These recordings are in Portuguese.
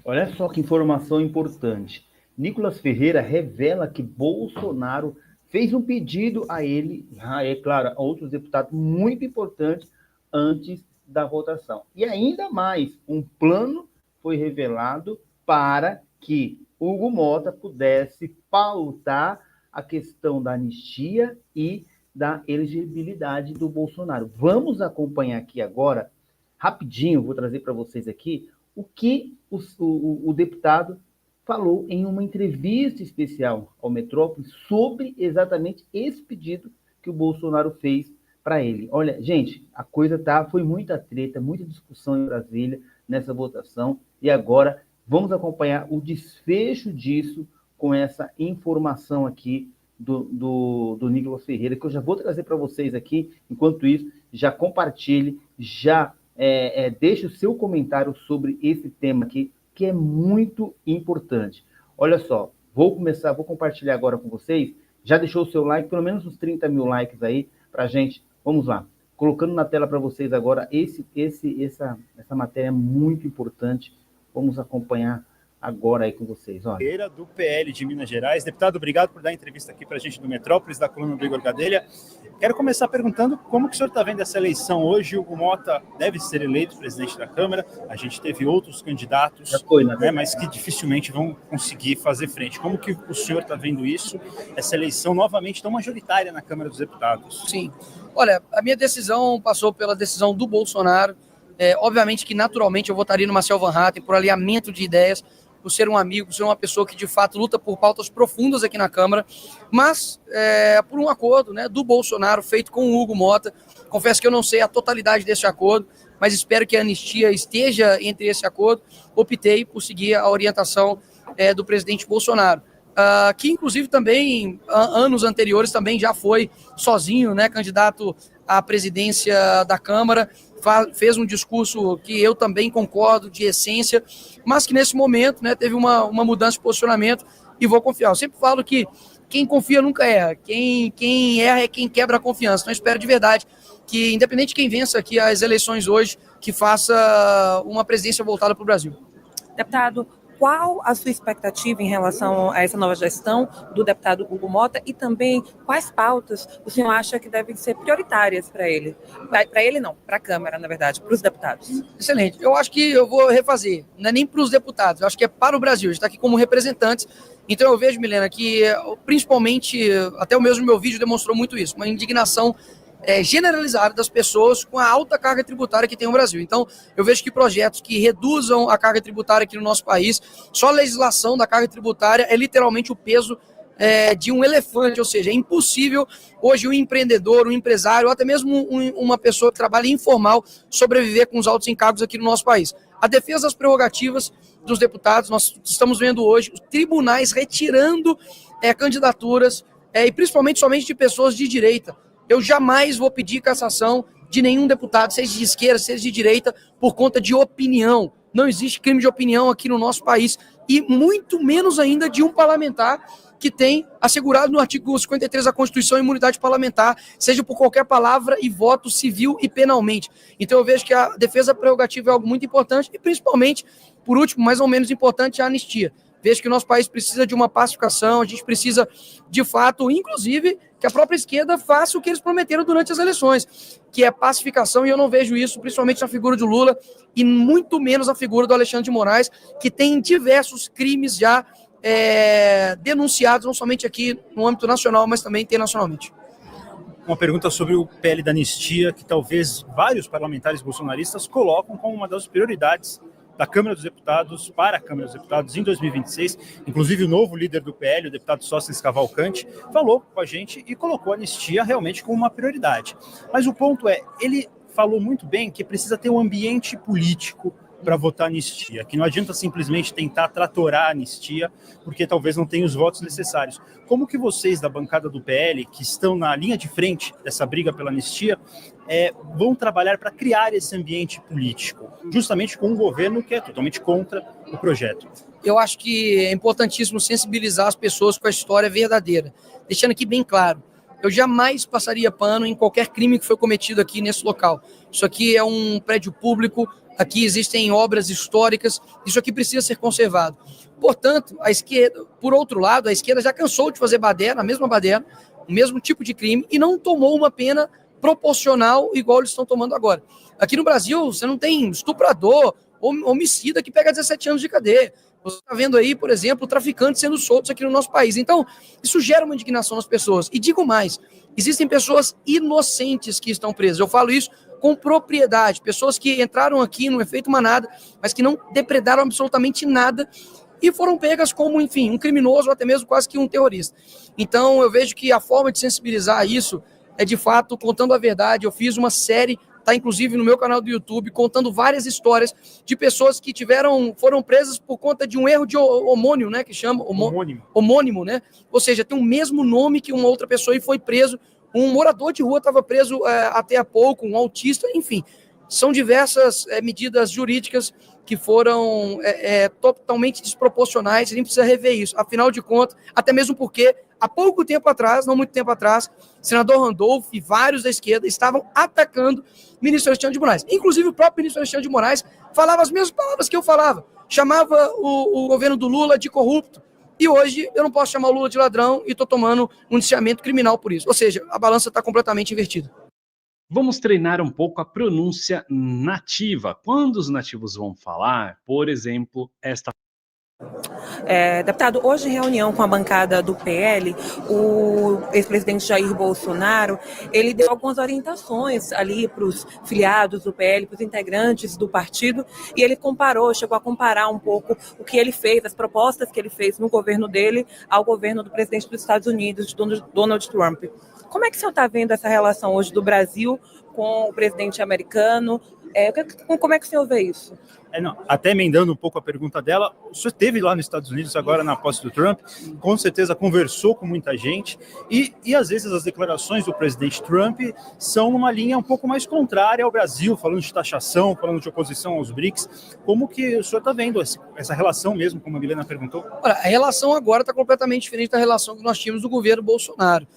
Olha só que informação importante. Nicolas Ferreira revela que Bolsonaro fez um pedido a ele, é claro, a outros deputados muito importantes antes da votação. E ainda mais, um plano foi revelado para que Hugo Mota pudesse pautar a questão da anistia e da elegibilidade do Bolsonaro. Vamos acompanhar aqui agora, rapidinho, vou trazer para vocês aqui o que o deputado falou em uma entrevista especial ao Metrópole sobre exatamente esse pedido que o Bolsonaro fez para ele. Olha, gente, a coisa foi muita treta, muita discussão em Brasília nessa votação, e agora vamos acompanhar o desfecho disso com essa informação aqui do Nicolas Ferreira, que eu já vou trazer para vocês aqui. Enquanto isso, já compartilhe, já deixe o seu comentário sobre esse tema aqui, que é muito importante. Olha só, vou compartilhar agora com vocês. Já deixou o seu like, pelo menos uns 30 mil likes aí pra gente. Vamos lá. Colocando na tela para vocês agora essa matéria muito importante. Vamos acompanhar agora aí com vocês. Olha. Do PL de Minas Gerais. Deputado, obrigado por dar a entrevista aqui para a gente do Metrópolis, da coluna do Igor Gadelha. Quero começar perguntando como que o senhor está vendo essa eleição hoje. O Hugo Mota deve ser eleito presidente da Câmara. A gente teve outros candidatos, mas que dificilmente vão conseguir fazer frente. Como que o senhor está vendo isso, essa eleição novamente tão majoritária na Câmara dos Deputados? Sim. Olha, a minha decisão passou pela decisão do Bolsonaro. Obviamente que naturalmente eu votaria no Marcel Van Hatten por alinhamento de ideias, por ser um amigo, por ser uma pessoa que de fato luta por pautas profundas aqui na Câmara, mas por um acordo, né, do Bolsonaro feito com o Hugo Mota. Confesso que eu não sei a totalidade desse acordo, mas espero que a anistia esteja entre esse acordo. Optei por seguir a orientação do presidente Bolsonaro, que inclusive também, anos anteriores, também já foi sozinho, né, candidato à presidência da Câmara, fez um discurso que eu também concordo de essência, mas que nesse momento, né, teve uma mudança de posicionamento e vou confiar. Eu sempre falo que quem confia nunca erra, quem erra é quem quebra a confiança. Então eu espero de verdade que, independente de quem vença aqui as eleições hoje, que faça uma presidência voltada para o Brasil. Deputado, qual a sua expectativa em relação a essa nova gestão do deputado Hugo Mota e também quais pautas o senhor acha que devem ser prioritárias para ele? Para ele não, para a Câmara, na verdade, para os deputados. Excelente. Eu acho que eu vou refazer, não é nem para os deputados, eu acho que é para o Brasil. A gente está aqui como representantes. Então eu vejo, Milena, que principalmente, até o mesmo meu vídeo demonstrou muito isso, uma indignação generalizada das pessoas com a alta carga tributária que tem no Brasil. Então, eu vejo que projetos que reduzam a carga tributária aqui no nosso país, só a legislação da carga tributária é literalmente o peso de um elefante, ou seja, é impossível hoje um empreendedor, um empresário, ou até mesmo uma pessoa que trabalha informal sobreviver com os altos encargos aqui no nosso país. A defesa das prerrogativas dos deputados, nós estamos vendo hoje os tribunais retirando candidaturas, e principalmente somente de pessoas de direita. Eu jamais vou pedir cassação de nenhum deputado, seja de esquerda, seja de direita, por conta de opinião. Não existe crime de opinião aqui no nosso país, e muito menos ainda de um parlamentar que tem assegurado no artigo 53 da Constituição a imunidade parlamentar, seja por qualquer palavra e voto civil e penalmente. Então eu vejo que a defesa prerrogativa é algo muito importante e, principalmente, por último, mais ou menos importante, a anistia. Vejo que o nosso país precisa de uma pacificação, a gente precisa, de fato, inclusive, que a própria esquerda faça o que eles prometeram durante as eleições, que é pacificação, e eu não vejo isso, principalmente na figura do Lula, e muito menos na figura do Alexandre de Moraes, que tem diversos crimes já denunciados, não somente aqui no âmbito nacional, mas também internacionalmente. Uma pergunta sobre o PL da anistia, que talvez vários parlamentares bolsonaristas colocam como uma das prioridades da Câmara dos Deputados para a Câmara dos Deputados em 2026. Inclusive o novo líder do PL, o deputado Sóstenes Cavalcante, falou com a gente e colocou a anistia realmente como uma prioridade. Mas o ponto é, ele falou muito bem que precisa ter um ambiente político para votar anistia, que não adianta simplesmente tentar tratorar a anistia, porque talvez não tenha os votos necessários. Como que vocês da bancada do PL, que estão na linha de frente dessa briga pela anistia, vão trabalhar para criar esse ambiente político, justamente com um governo que é totalmente contra o projeto? Eu acho que é importantíssimo sensibilizar as pessoas com a história verdadeira, deixando aqui bem claro, eu jamais passaria pano em qualquer crime que foi cometido aqui nesse local. Isso aqui é um prédio público, aqui existem obras históricas, isso aqui precisa ser conservado. Portanto, a esquerda, por outro lado, a esquerda já cansou de fazer baderna, a mesma baderna, o mesmo tipo de crime, e não tomou uma pena proporcional igual eles estão tomando agora. Aqui no Brasil, você não tem estuprador, homicida que pega 17 anos de cadeia. Você está vendo aí, por exemplo, traficantes sendo soltos aqui no nosso país. Então, isso gera uma indignação nas pessoas. E digo mais, existem pessoas inocentes que estão presas. Eu falo isso com propriedade. Pessoas que entraram aqui, não é feito manada, mas que não depredaram absolutamente nada e foram pegas como, enfim, um criminoso ou até mesmo quase que um terrorista. Então, eu vejo que a forma de sensibilizar isso é, de fato, contando a verdade. Eu fiz uma série, está inclusive no meu canal do YouTube, contando várias histórias de pessoas que foram presas por conta de um erro de homônimo, né, que chama homônimo, né? Ou seja, tem o mesmo nome que uma outra pessoa e foi preso. Um morador de rua estava preso até há pouco, um autista, enfim. São diversas medidas jurídicas que foram totalmente desproporcionais, a gente precisa rever isso. Afinal de contas, até mesmo porque há pouco tempo atrás, não muito tempo atrás, o senador Randolph e vários da esquerda estavam atacando o ministro Alexandre de Moraes. Inclusive, o próprio ministro Alexandre de Moraes falava as mesmas palavras que eu falava. Chamava o governo do Lula de corrupto. E hoje eu não posso chamar o Lula de ladrão e estou tomando um indiciamento criminal por isso. Ou seja, a balança está completamente invertida. Vamos treinar um pouco a pronúncia nativa. Quando os nativos vão falar, por exemplo, esta... Deputado, hoje em reunião com a bancada do PL, o ex-presidente Jair Bolsonaro, ele deu algumas orientações ali para os filiados do PL, para os integrantes do partido, e ele chegou a comparar um pouco o que ele fez, as propostas que ele fez no governo dele ao governo do presidente dos Estados Unidos, Donald Trump. Como é que o senhor está vendo essa relação hoje do Brasil com o presidente americano? Como é que o senhor vê isso? Até emendando um pouco a pergunta dela, o senhor esteve lá nos Estados Unidos agora na posse do Trump, com certeza conversou com muita gente, e às vezes as declarações do presidente Trump são numa linha um pouco mais contrária ao Brasil, falando de taxação, falando de oposição aos BRICS. Como que o senhor está vendo essa relação mesmo, como a Milena perguntou? Olha, a relação agora está completamente diferente da relação que nós tínhamos do governo Bolsonaro.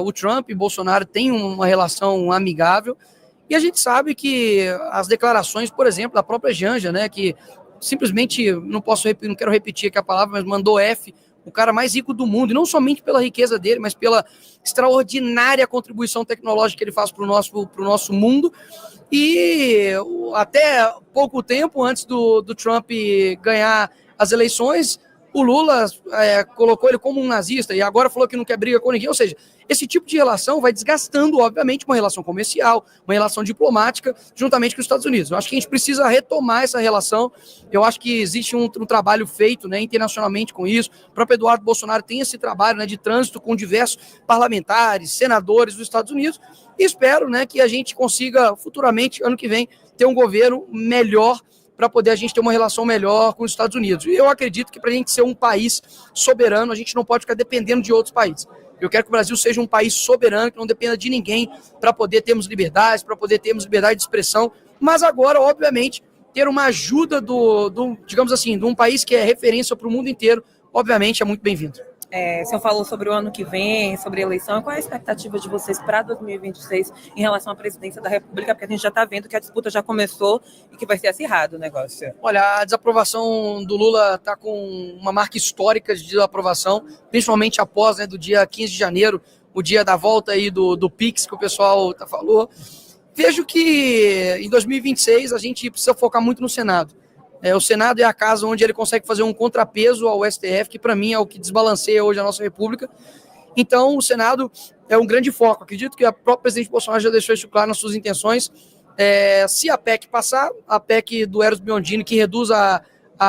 O Trump e Bolsonaro têm uma relação amigável, e a gente sabe que as declarações, por exemplo, da própria Janja, né, que simplesmente, não quero repetir aqui a palavra, mas mandou F, o cara mais rico do mundo, e não somente pela riqueza dele, mas pela extraordinária contribuição tecnológica que ele faz para o nosso mundo. E até pouco tempo antes do Trump ganhar as eleições, o Lula colocou ele como um nazista e agora falou que não quer briga com ninguém. Ou seja, esse tipo de relação vai desgastando, obviamente, uma relação comercial, uma relação diplomática, juntamente com os Estados Unidos. Eu acho que a gente precisa retomar essa relação. Eu acho que existe um trabalho feito, né, internacionalmente com isso. O próprio Eduardo Bolsonaro tem esse trabalho, né, de trânsito com diversos parlamentares, senadores dos Estados Unidos. E espero, né, que a gente consiga futuramente, ano que vem, ter um governo melhor para poder a gente ter uma relação melhor com os Estados Unidos. E eu acredito que para a gente ser um país soberano, a gente não pode ficar dependendo de outros países. Eu quero que o Brasil seja um país soberano, que não dependa de ninguém, para poder termos liberdade, para poder termos liberdade de expressão, mas agora, obviamente, ter uma ajuda digamos assim, de um país que é referência para o mundo inteiro, obviamente é muito bem-vindo. O senhor falou sobre o ano que vem, sobre a eleição. Qual é a expectativa de vocês para 2026 em relação à presidência da República? Porque a gente já está vendo que a disputa já começou e que vai ser acirrado o negócio. Olha, a desaprovação do Lula está com uma marca histórica de desaprovação, principalmente após, né, do dia 15 de janeiro, o dia da volta aí do PIX, que o pessoal falou. Vejo que em 2026 a gente precisa focar muito no Senado. O Senado é a casa onde ele consegue fazer um contrapeso ao STF, que para mim é o que desbalanceia hoje a nossa República. Então, o Senado é um grande foco. Acredito que a própria presidente Bolsonaro já deixou isso claro nas suas intenções. Se a PEC passar, a PEC do Eros Biondini, que reduz a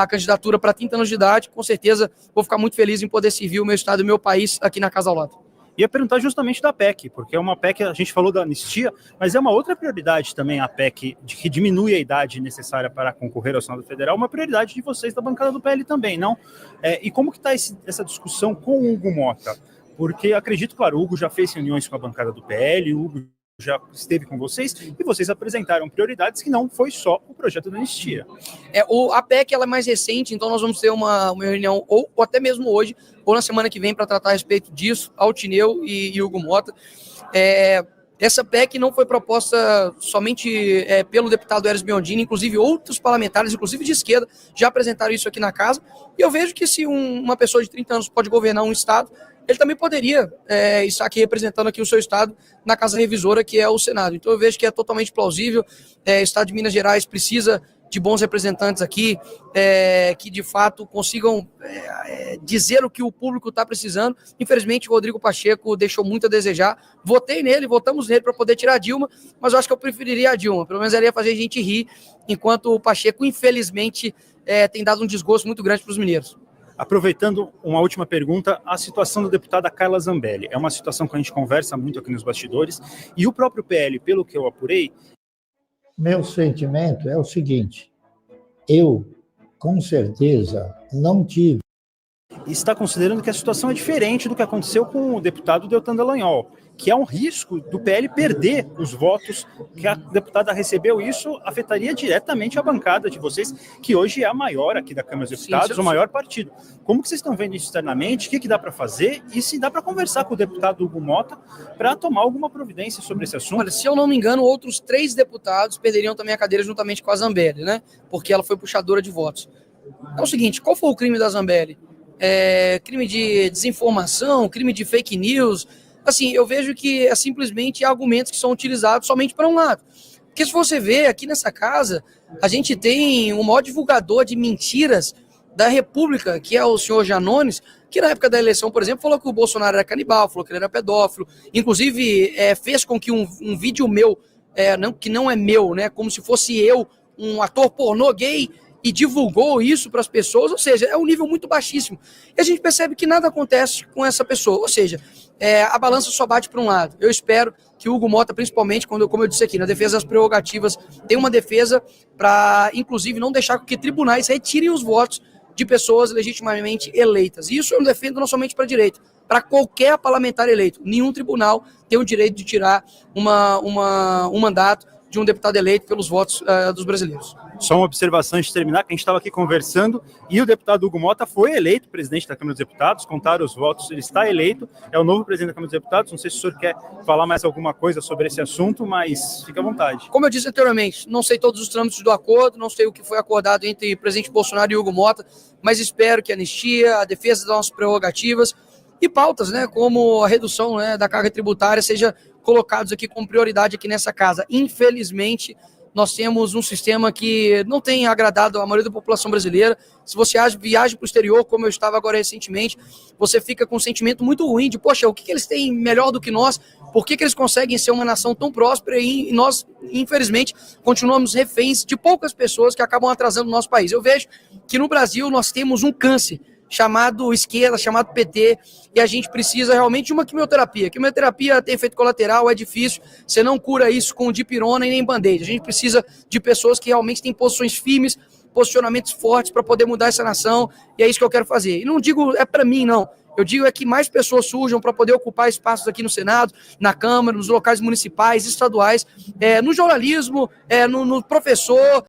candidatura para 30 anos de idade, com certeza vou ficar muito feliz em poder servir o meu estado e o meu país aqui na Casa ao Lado. Ia perguntar justamente da PEC, porque é uma PEC, a gente falou da anistia, mas é uma outra prioridade também a PEC, que diminui a idade necessária para concorrer ao Senado Federal, uma prioridade de vocês da bancada do PL também, não? E como que está essa discussão com o Hugo Mota? Porque acredito, claro, o Hugo já fez reuniões com a bancada do PL, o Hugo já esteve com vocês, e vocês apresentaram prioridades que não foi só o projeto da anistia. A PEC ela é mais recente, então nós vamos ter uma reunião, ou até mesmo hoje, ou na semana que vem, para tratar a respeito disso, Altineu e Hugo Mota. Essa PEC não foi proposta somente pelo deputado Eros Biondini, inclusive outros parlamentares, inclusive de esquerda, já apresentaram isso aqui na casa. E eu vejo que se uma pessoa de 30 anos pode governar um estado, ele também poderia estar aqui representando aqui o seu estado na casa revisora, que é o Senado. Então eu vejo que é totalmente plausível. O estado de Minas Gerais precisa de bons representantes aqui, que de fato consigam dizer o que o público está precisando. Infelizmente, o Rodrigo Pacheco deixou muito a desejar. Votamos nele para poder tirar a Dilma, mas eu acho que eu preferiria a Dilma. Pelo menos ela ia fazer a gente rir, enquanto o Pacheco, infelizmente, tem dado um desgosto muito grande para os mineiros. Aproveitando uma última pergunta, a situação da deputada Carla Zambelli. É uma situação que a gente conversa muito aqui nos bastidores, e o próprio PL, pelo que eu apurei... Meu sentimento é o seguinte: eu, com certeza, não tive. Está considerando que a situação é diferente do que aconteceu com o deputado Deltan Dallagnol, que é um risco do PL perder os votos que a deputada recebeu. Isso afetaria diretamente a bancada de vocês, que hoje é a maior aqui da Câmara dos Deputados, o maior partido. Como que vocês estão vendo isso externamente? O que dá para fazer? E se dá para conversar com o deputado Hugo Motta para tomar alguma providência sobre esse assunto? Olha, se eu não me engano, outros 3 deputados perderiam também a cadeira juntamente com a Zambelli, né? Porque ela foi puxadora de votos. É o seguinte, qual foi o crime da Zambelli? Crime de desinformação, crime de fake news. Assim, eu vejo que é simplesmente argumentos que são utilizados somente para um lado. Porque se você vê aqui nessa casa, a gente tem o maior divulgador de mentiras da República, que é o senhor Janones, que na época da eleição, por exemplo, falou que o Bolsonaro era canibal, falou que ele era pedófilo, inclusive fez com que um vídeo meu, que não é meu, né, como se fosse eu, um ator pornô gay, e divulgou isso para as pessoas, ou seja, é um nível muito baixíssimo. E a gente percebe que nada acontece com essa pessoa, ou seja, a balança só bate para um lado. Eu espero que o Hugo Motta, principalmente, como eu disse aqui, na defesa das prerrogativas, tem uma defesa para, inclusive, não deixar que tribunais retirem os votos de pessoas legitimamente eleitas. E isso eu defendo não somente para a direita, para qualquer parlamentar eleito. Nenhum tribunal tem o direito de tirar um mandato de um deputado eleito pelos votos dos brasileiros. Só uma observação antes de terminar, que a gente estava aqui conversando, e o deputado Hugo Motta foi eleito presidente da Câmara dos Deputados, contaram os votos, ele está eleito, é o novo presidente da Câmara dos Deputados. Não sei se o senhor quer falar mais alguma coisa sobre esse assunto, mas fica à vontade. Como eu disse anteriormente, não sei todos os trâmites do acordo, não sei o que foi acordado entre o presidente Bolsonaro e Hugo Motta, mas espero que a anistia, a defesa das nossas prerrogativas e pautas, né, como a redução, né, da carga tributária, seja colocados aqui como prioridade aqui nessa casa. Infelizmente, nós temos um sistema que não tem agradado a maioria da população brasileira. Se você viaja para o exterior, como eu estava agora recentemente, você fica com um sentimento muito ruim de, poxa, o que eles têm melhor do que nós? Por que eles conseguem ser uma nação tão próspera e nós, infelizmente, continuamos reféns de poucas pessoas que acabam atrasando o nosso país? Eu vejo que no Brasil nós temos um câncer chamado esquerda, chamado PT, e a gente precisa realmente de uma quimioterapia. Quimioterapia tem efeito colateral, é difícil, você não cura isso com dipirona e nem band-aid. A gente precisa de pessoas que realmente têm posições firmes, posicionamentos fortes para poder mudar essa nação, e é isso que eu quero fazer. E não digo para mim, não. Eu digo que mais pessoas surjam para poder ocupar espaços aqui no Senado, na Câmara, nos locais municipais, estaduais, no jornalismo, no professor,